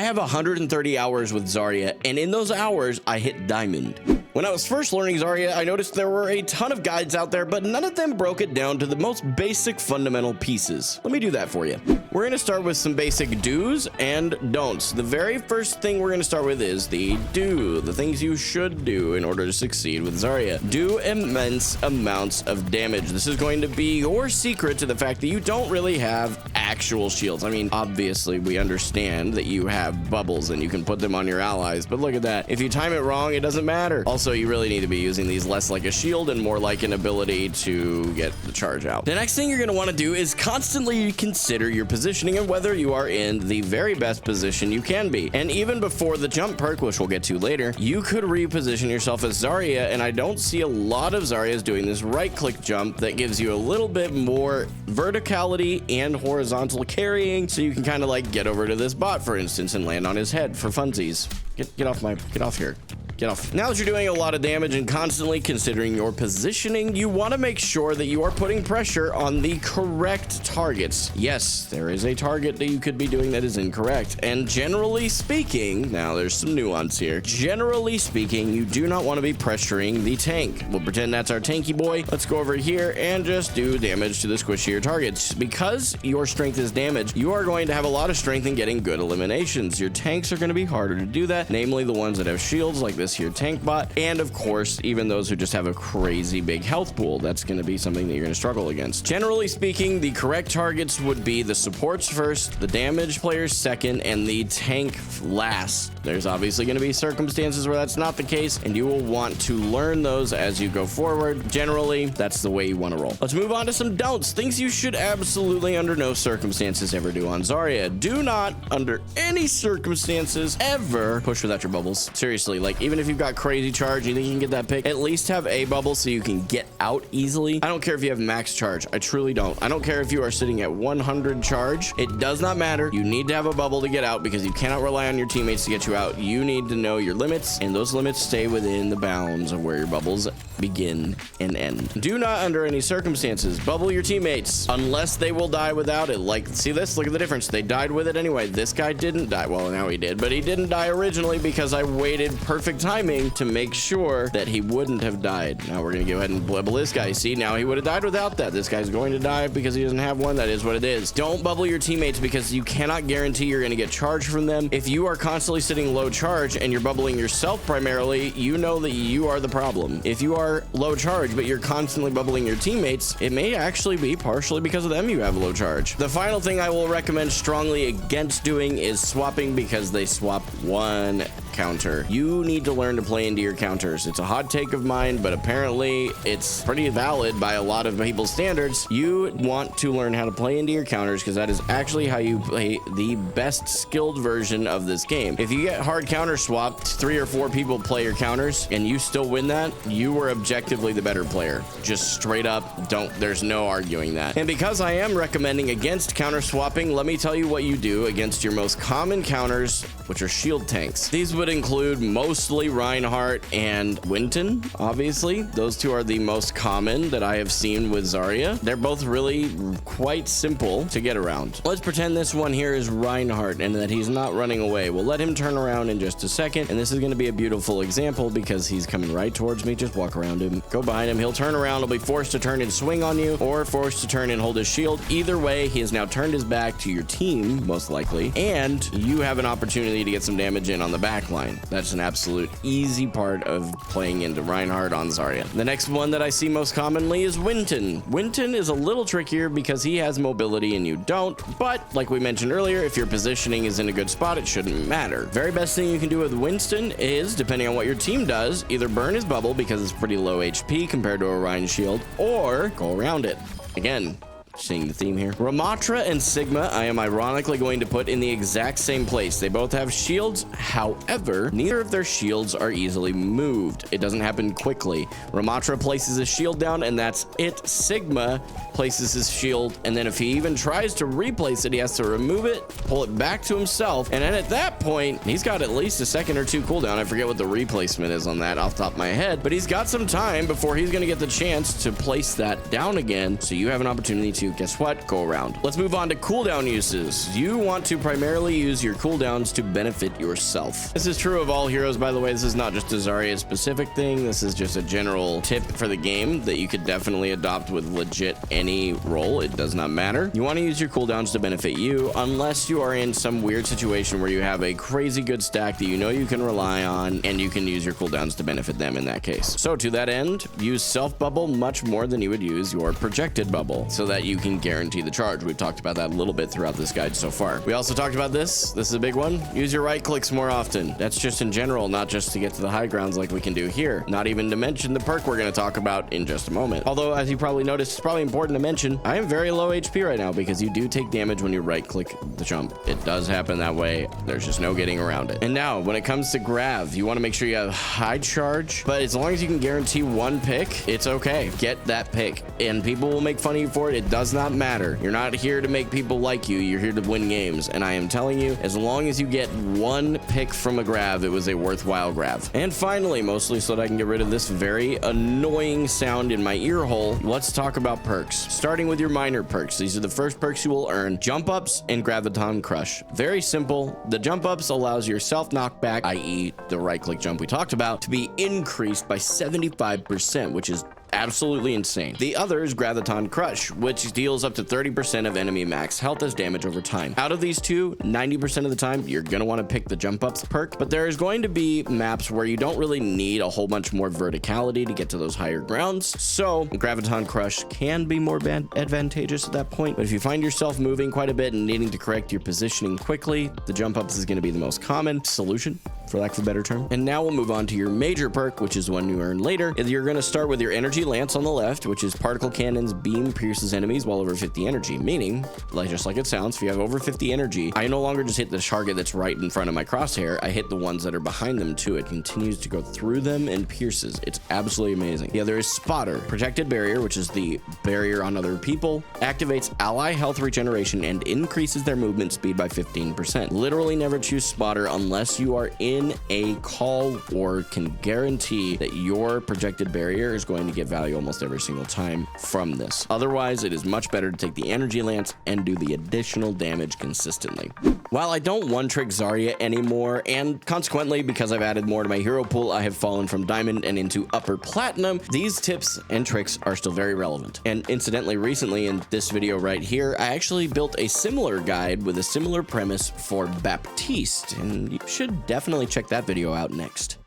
I have 130 hours with Zarya, and in those hours, I hit Diamond. When I was first learning Zarya, I noticed there were a ton of guides out there, but none of them broke it down to the most basic fundamental pieces. Let me do that for you. We're going to start with some basic do's and don'ts. The very first thing we're going to start with is the do, the things you should do in order to succeed with Zarya. Do immense amounts of damage. This is going to be your secret to the fact that you don't really have actual shields. I mean, obviously, we understand that you have bubbles and you can put them on your allies, but look at that. If you time it wrong, it doesn't matter. Also, you really need to be using these less like a shield and more like an ability to get the charge out. The next thing you're going to want to do is constantly consider your positioning and whether you are in the very best position you can be. And even before the jump perk, which we'll get to later, you could reposition yourself as Zarya, and I don't see a lot of Zaryas doing this right-click jump that gives you a little bit more verticality and horizontal carrying, so you can kind of like get over to this bot, for instance, and land on his head for funsies. Get off here. Get off. Now that you're doing a lot of damage and constantly considering your positioning, you want to make sure that you are putting pressure on the correct targets. Yes, there is a target that you could be doing that is incorrect. And generally speaking, now there's some nuance here. Generally speaking, you do not want to be pressuring the tank. We'll pretend that's our tanky boy. Let's go over here and just do damage to the squishier targets. Because your strength is damage, you are going to have a lot of strength in getting good eliminations. Your tanks are going to be harder to do that, namely the ones that have shields like this here tank bot, and of course even those who just have a crazy big health pool. That's going to be something that you're going to struggle against. Generally speaking, the correct targets would be the supports first, the damage players second, and the tank last. There's obviously going to be circumstances where that's not the case, and you will want to learn those as you go forward. Generally, that's the way you want to roll. Let's move on to some don'ts, things you should absolutely under no circumstances ever do on Zarya. Do not under any circumstances ever push without your bubbles. Seriously, like even if you've got crazy charge, you think you can get that pick, at least have a bubble so you can get out easily. I don't care if you have max charge. I truly don't. I don't care if you are sitting at 100 charge. It does not matter. You need to have a bubble to get out because you cannot rely on your teammates to get you out. You need to know your limits, and those limits stay within the bounds of where your bubbles begin and end. Do not under any circumstances bubble your teammates unless they will die without it. Like, see this? Look at the difference. They died with it anyway. This guy didn't die. Well, now he did, but he didn't die originally because I waited perfect timing to make sure that he wouldn't have died. Now we're gonna go ahead and bubble this guy. See, now he would have died without that. This guy's going to die because he doesn't have one. That is what it is. Don't bubble your teammates because you cannot guarantee you're gonna get charge from them. If you are constantly sitting low charge and you're bubbling yourself primarily, you know that you are the problem. If you are low charge but you're constantly bubbling your teammates, it may actually be partially because of them you have low charge. The final thing I will recommend strongly against doing is swapping because they swap one counter. You need to learn to play into your counters. It's a hot take of mine, but apparently it's pretty valid by a lot of people's standards. You want to learn how to play into your counters because that is actually how you play the best skilled version of this game. If you get hard counter swapped, 3 or 4 people play your counters and you still win that, you were objectively the better player. Just straight up, there's no arguing that. And because I am recommending against counter swapping, let me tell you what you do against your most common counters, which are shield tanks. These would include mostly Reinhardt and Winton, obviously. Those two are the most common that I have seen with Zarya. They're both really quite simple to get around. Let's pretend this one here is Reinhardt and that he's not running away. We'll let him turn around in just a second, and this is going to be a beautiful example because he's coming right towards me. Just walk around him, go behind him. He'll turn around. He'll be forced to turn and swing on you or forced to turn and hold his shield. Either way, he has now turned his back to your team, most likely, and you have an opportunity to get some damage in on the back line. That's an absolute easy part of playing into Reinhardt on Zarya. The next one that I see most commonly is Winton. Winton is a little trickier because he has mobility and you don't, but like we mentioned earlier, if your positioning is in a good spot, it shouldn't matter. Very best thing you can do with Winston is, depending on what your team does, either burn his bubble because it's pretty low HP compared to a Ryan shield, or go around it. Again, seeing the theme here. Ramatra and Sigma, I am ironically going to put in the exact same place. They both have shields. However, neither of their shields are easily moved. It doesn't happen quickly. Ramatra places his shield down and that's it. Sigma places his shield, and then if he even tries to replace it, he has to remove it, pull it back to himself, and then at that point, he's got at least a second or two cooldown. I forget what the replacement is on that off the top of my head, but he's got some time before he's going to get the chance to place that down again, so you have an opportunity to, guess what, go around. Let's move on to cooldown uses. You want to primarily use your cooldowns to benefit yourself. This is true of all heroes, by the way. This is not just a Zarya specific thing. This is just a general tip for the game that you could definitely adopt with legit any role. It does not matter. You want to use your cooldowns to benefit you, unless you are in some weird situation where you have a crazy good stack that you know you can rely on, and you can use your cooldowns to benefit them in that case. So to that end, use self bubble much more than you would use your projected bubble so that you can guarantee the charge. We've talked about that a little bit throughout this guide so far. We also talked about this. This is a big one. Use your right clicks more often. That's just in general, not just to get to the high grounds like we can do here. Not even to mention the perk we're going to talk about in just a moment. Although, as you probably noticed, it's probably important to mention, I am very low HP right now because you do take damage when you right click the jump. It does happen that way. There's just no getting around it. And now, when it comes to grav, you want to make sure you have high charge, but as long as you can guarantee one pick, it's okay. Get that pick, and people will make fun of you for it. It does not matter. You're not here to make people like you. You're here to win games, and I am telling you, as long as you get one pick from a grav, it was a worthwhile grav. And finally, mostly so that I can get rid of this very annoying sound in my ear hole, let's talk about perks. Starting with your minor perks. These are the first perks you will earn: jump ups and graviton crush. Very simple. The jump ups allows your self knockback, i.e. the right click jump we talked about, to be increased by 75%, which is absolutely insane. The other is Graviton Crush, which deals up to 30% of enemy max health as damage over time. Out of these two, 90% of the time, you're going to want to pick the jump ups perk, but there is going to be maps where you don't really need a whole bunch more verticality to get to those higher grounds. So Graviton Crush can be more advantageous at that point, but if you find yourself moving quite a bit and needing to correct your positioning quickly, the jump ups is going to be the most common solution, for lack of a better term. And now we'll move on to your major perk, which is one you earn later. You're going to start with your energy lance on the left, which is particle cannon's beam pierces enemies while over 50 energy, meaning, just like it sounds, if you have over 50 energy, I no longer just hit the target that's right in front of my crosshair, I hit the ones that are behind them too. It continues to go through them and pierces. It's absolutely amazing. The other is Spotter. Protected barrier, which is the barrier on other people, activates ally health regeneration and increases their movement speed by 15%. Literally never choose Spotter unless you are in a call or can guarantee that your projected barrier is going to get value almost every single time from this. Otherwise, it is much better to take the energy lance and do the additional damage consistently. While I don't one-trick Zarya anymore, and consequently, because I've added more to my hero pool, I have fallen from diamond and into upper platinum, these tips and tricks are still very relevant. And incidentally, recently in this video right here, I actually built a similar guide with a similar premise for Baptiste, and you should definitely check that video out next.